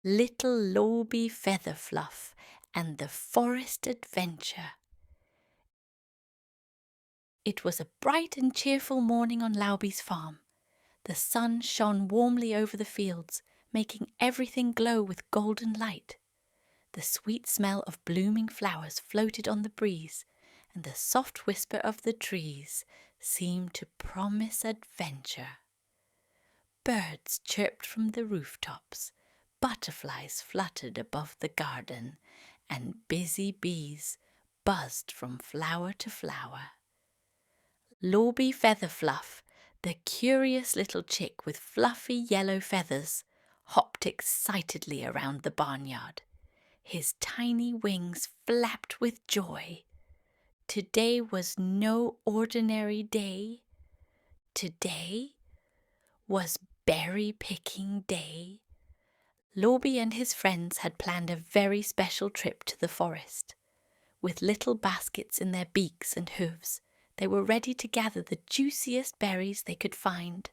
Little Laubi Featherfluff and the Forest Adventure. It was a bright and cheerful morning on Laubis farm. The sun shone warmly over the fields, making everything glow with golden light. The sweet smell of blooming flowers floated on the breeze, and the soft whisper of the trees seemed to promise adventure. Birds chirped from the rooftops, butterflies fluttered above the garden, and busy bees buzzed from flower to flower. Laubi Featherfluff, the curious little chick with fluffy yellow feathers, hopped excitedly around the barnyard. His tiny wings flapped with joy. Today was no ordinary day. Today was berry-picking day. Laubi and his friends had planned a very special trip to the forest. With little baskets in their beaks and hooves, they were ready to gather the juiciest berries they could find.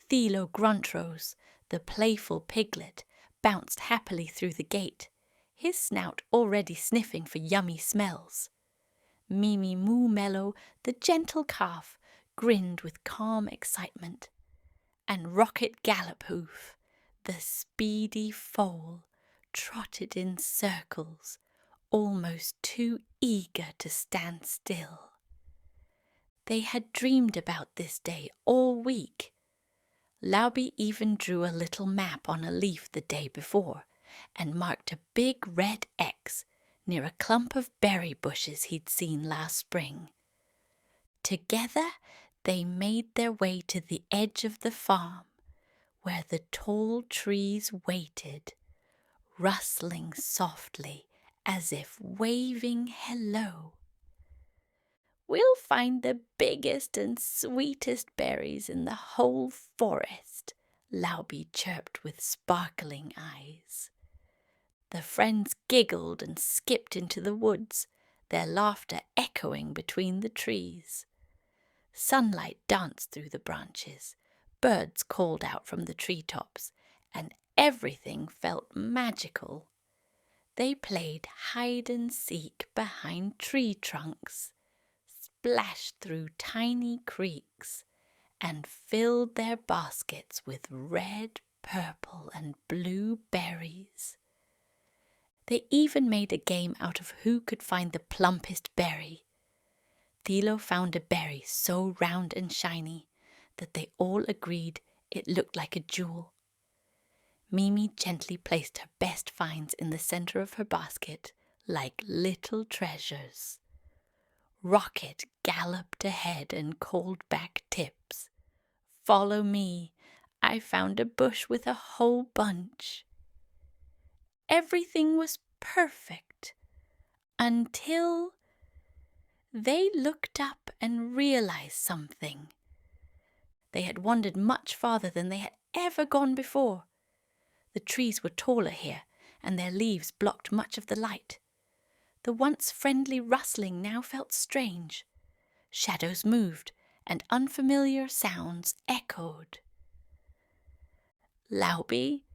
Thilo Gruntrose, the playful piglet, bounced happily through the gate, his snout already sniffing for yummy smells. Mimi Moo Mellow, the gentle calf, grinned with calm excitement. And Rocket Gallophoof, the speedy foal, trotted in circles, almost too eager to stand still. They had dreamed about this day all week. Laubi even drew a little map on a leaf the day before and marked a big red X near a clump of berry bushes he'd seen last spring. Together they made their way to the edge of the farm, where the tall trees waited, rustling softly as if waving hello. "We'll find the biggest and sweetest berries in the whole forest," Laubi chirped with sparkling eyes. The friends giggled and skipped into the woods, their laughter echoing between the trees. Sunlight danced through the branches, birds called out from the treetops, and everything felt magical. They played hide and seek behind tree trunks, splashed through tiny creeks, and filled their baskets with red, purple, and blue berries. They even made a game out of who could find the plumpest berry. Thilo found a berry so round and shiny that they all agreed it looked like a jewel. Mimi gently placed her best finds in the center of her basket like little treasures. Rocket galloped ahead and called back tips. "Follow me. I found a bush with a whole bunch." Everything was perfect until they looked up and realized something. They had wandered much farther than they had ever gone before. The trees were taller here, and their leaves blocked much of the light. The once friendly rustling now felt strange. Shadows moved, and unfamiliar sounds echoed. "Laubi,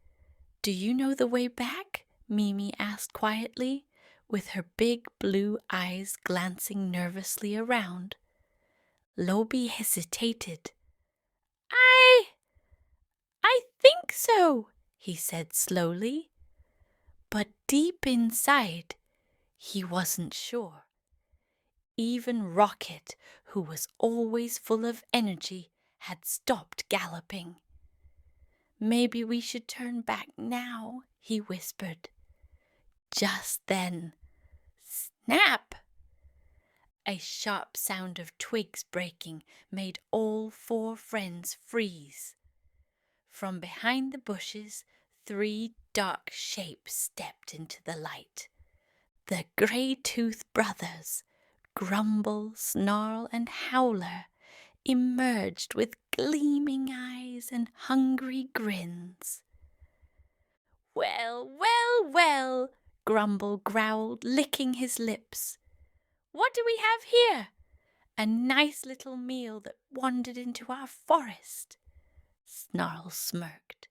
do you know the way back?" Mimi asked quietly, with her big blue eyes glancing nervously around. Laubi hesitated. I think so," he said slowly. But deep inside, he wasn't sure. Even Rocket, who was always full of energy, had stopped galloping. "Maybe we should turn back now," he whispered. Just then, snap! A sharp sound of twigs breaking made all four friends freeze. From behind the bushes, 3 dark shapes stepped into the light. The Greytooth brothers, Grumble, Snarl, and Howler, emerged with gleaming eyes and hungry grins. "Well, well, well," Grumble growled, licking his lips. "What do we have here? A nice little meal that wandered into our forest." Snarl smirked.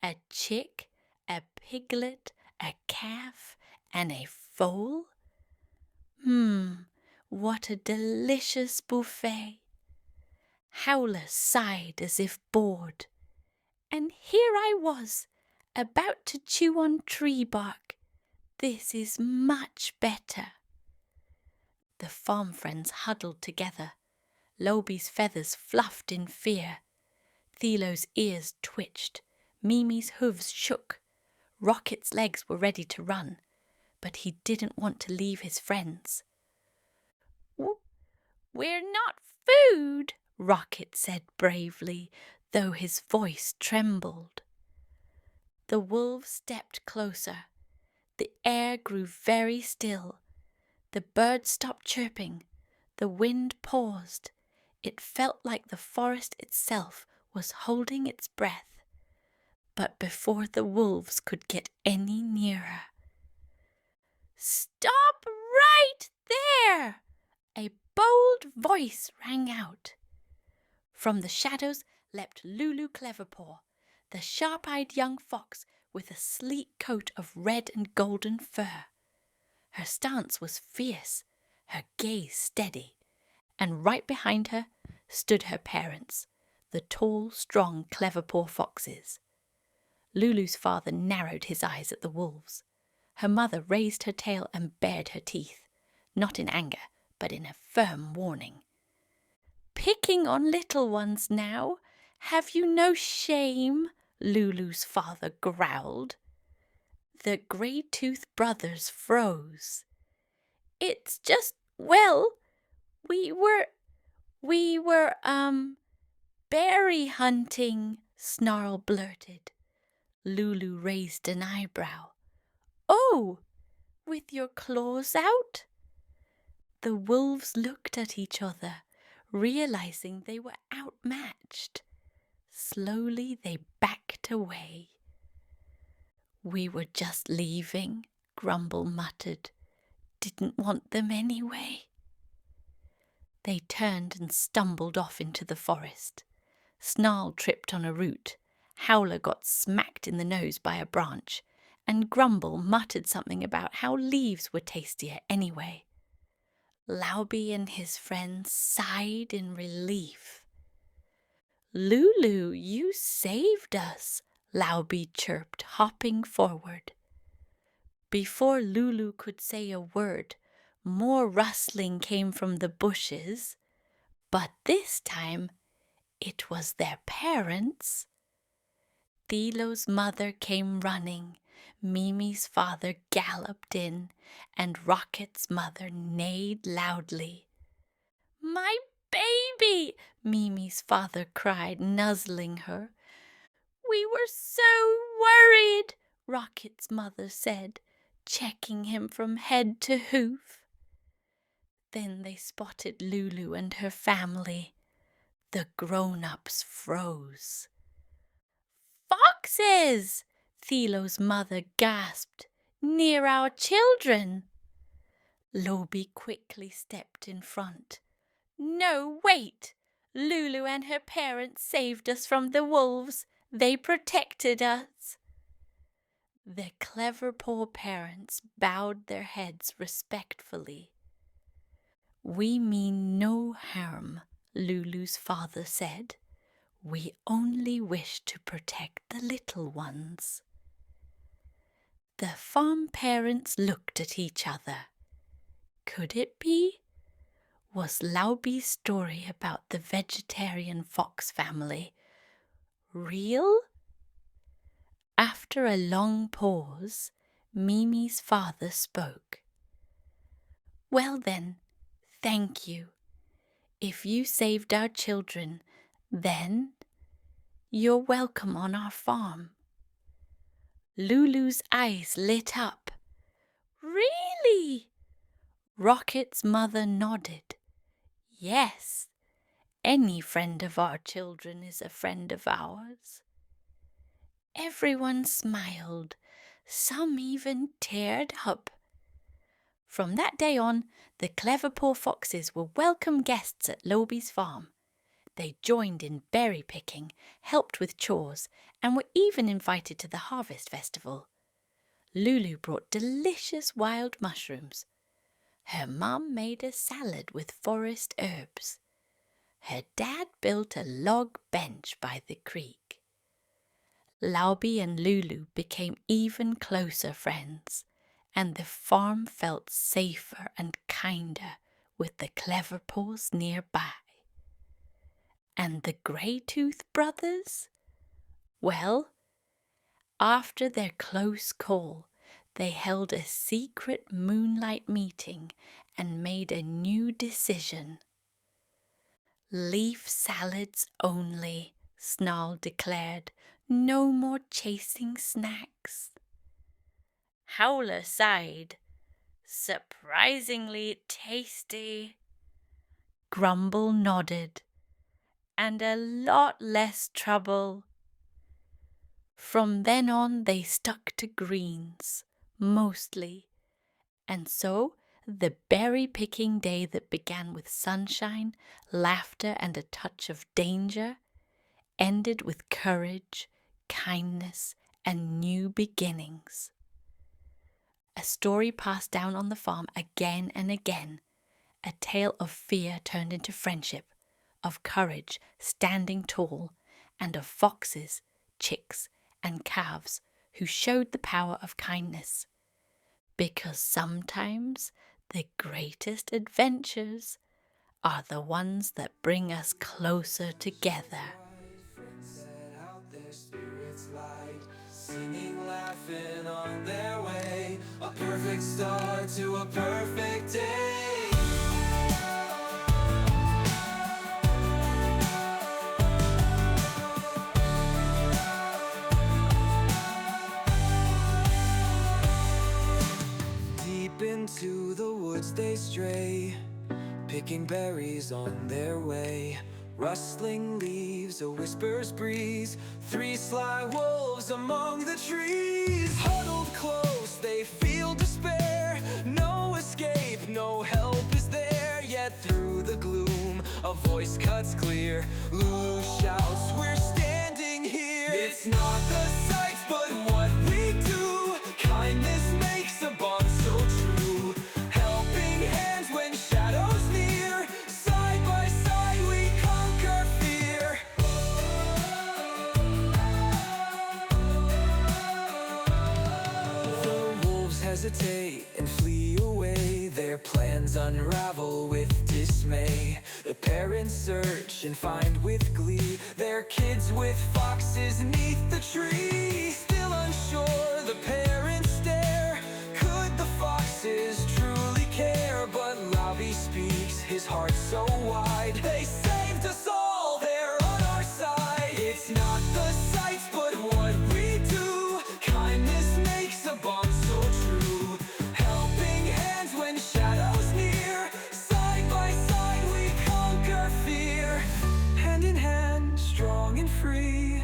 "A chick, a piglet, a calf, and a foal? What a delicious buffet! Howler sighed as if bored. And here I was, about to chew on tree bark. This is much better. The farm friends huddled together. Laubi's feathers fluffed in fear. Thelo's ears twitched. Mimi's hooves shook. Rocket's legs were ready to run, but he didn't want to leave his friends. "We're not food," Rocket said bravely, though his voice trembled. The wolves stepped closer. The air grew very still. The birds stopped chirping. The wind paused. It felt like the forest itself was holding its breath. But before the wolves could get any nearer, "Stop right there!" a bold voice rang out. From the shadows leapt Lulu Cleverpaw, the sharp-eyed young fox with a sleek coat of red and golden fur. Her stance was fierce, her gaze steady, and right behind her stood her parents, the tall, strong Cleverpaw foxes. Lulu's father narrowed his eyes at the wolves. Her mother raised her tail and bared her teeth, not in anger, but in a firm warning. "Picking on little ones now? Have you no shame?" Lulu's father growled. The Greytooth brothers froze. "It's just, well, we were, berry hunting," Snarl blurted. Lulu raised an eyebrow. "Oh, with your claws out?" The wolves looked at each other, realizing they were outmatched. Slowly they backed away. "We were just leaving," Grumble muttered. "Didn't want them anyway." They turned and stumbled off into the forest. Snarl tripped on a root, Howler got smacked in the nose by a branch, and Grumble muttered something about how leaves were tastier anyway. Laubi and his friends sighed in relief. "Lulu, you saved us," Laubi chirped, hopping forward. Before Lulu could say a word, more rustling came from the bushes, but this time it was their parents. Thelo's mother came running, Mimi's father galloped in, and Rocket's mother neighed loudly. "My baby!" Mimi's father cried, nuzzling her. "We were so worried," Rocket's mother said, checking him from head to hoof. Then they spotted Lulu and her family. The grown-ups froze. "Foxes!" Thelo's mother gasped. "Near our children!" Laubi quickly stepped in front. "No, wait! Lulu and her parents saved us from the wolves. They protected us." The Cleverpaw parents bowed their heads respectfully. "We mean no harm," Lulu's father said. "We only wish to protect the little ones." The farm parents looked at each other. Could it be? Was Laubi's story about the vegetarian fox family real? After a long pause, Mimi's father spoke. "Well then, thank you. If you saved our children, then you're welcome on our farm." Lulu's eyes lit up. "Really?" Rocket's mother nodded. "Yes, any friend of our children is a friend of ours." Everyone smiled. Some even teared up. From that day on, the Cleverpaw foxes were welcome guests at Laubi's farm. They joined in berry picking, helped with chores, and were even invited to the harvest festival. Lulu brought delicious wild mushrooms. Her mum made a salad with forest herbs. Her dad built a log bench by the creek. Laubi and Lulu became even closer friends, and the farm felt safer and kinder with the Cleverpaws nearby. And the Greytooth brothers? Well, after their close call, they held a secret moonlight meeting and made a new decision. "Leaf salads only," Snarl declared. "No more chasing snacks." Howler sighed. "Surprisingly tasty." Grumble nodded. "And a lot less trouble." From then on they stuck to greens, mostly, and so the berry-picking day that began with sunshine, laughter, and a touch of danger ended with courage, kindness, and new beginnings. A story passed down on the farm again and again, a tale of fear turned into friendship, of courage standing tall, and of foxes, chicks, and calves who showed the power of kindness. Because sometimes the greatest adventures are the ones that bring us closer together. Singing, laughing on their way, a perfect start to a perfect day. Deep into the woods they stray, picking berries on their way. Rustling leaves, a whisper's breeze, 3 sly wolves among the trees. Huddled close, they feel despair. No escape, no help is there. Yet through the gloom, a voice cuts clear. Lulu shouts, "We're standing here." It's not the sights, but what we do. Kindness makes a bond so true. Helping hands when shadows near. Side by side we conquer fear. The wolves hesitate and flee away. Their plans unravel with dismay. The parents search and find with glee their kids with foxes 'neath the tree. Still unsure, the parents stare. Could the foxes truly care? But Laubi speaks, his heart so wide. They saved us all, they're on our side. It's not the sights, but what we do. Kindness makes a bond so true. Helping hands when shadows near. Side by side we conquer fear. Hand in hand, strong and free.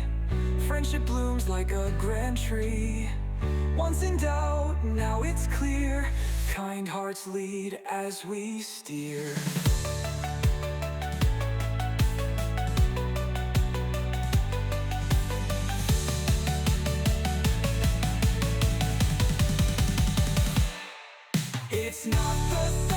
Friendship blooms like a grand tree. Once in doubt, now it's clear. Kind hearts lead as we steer. It's not the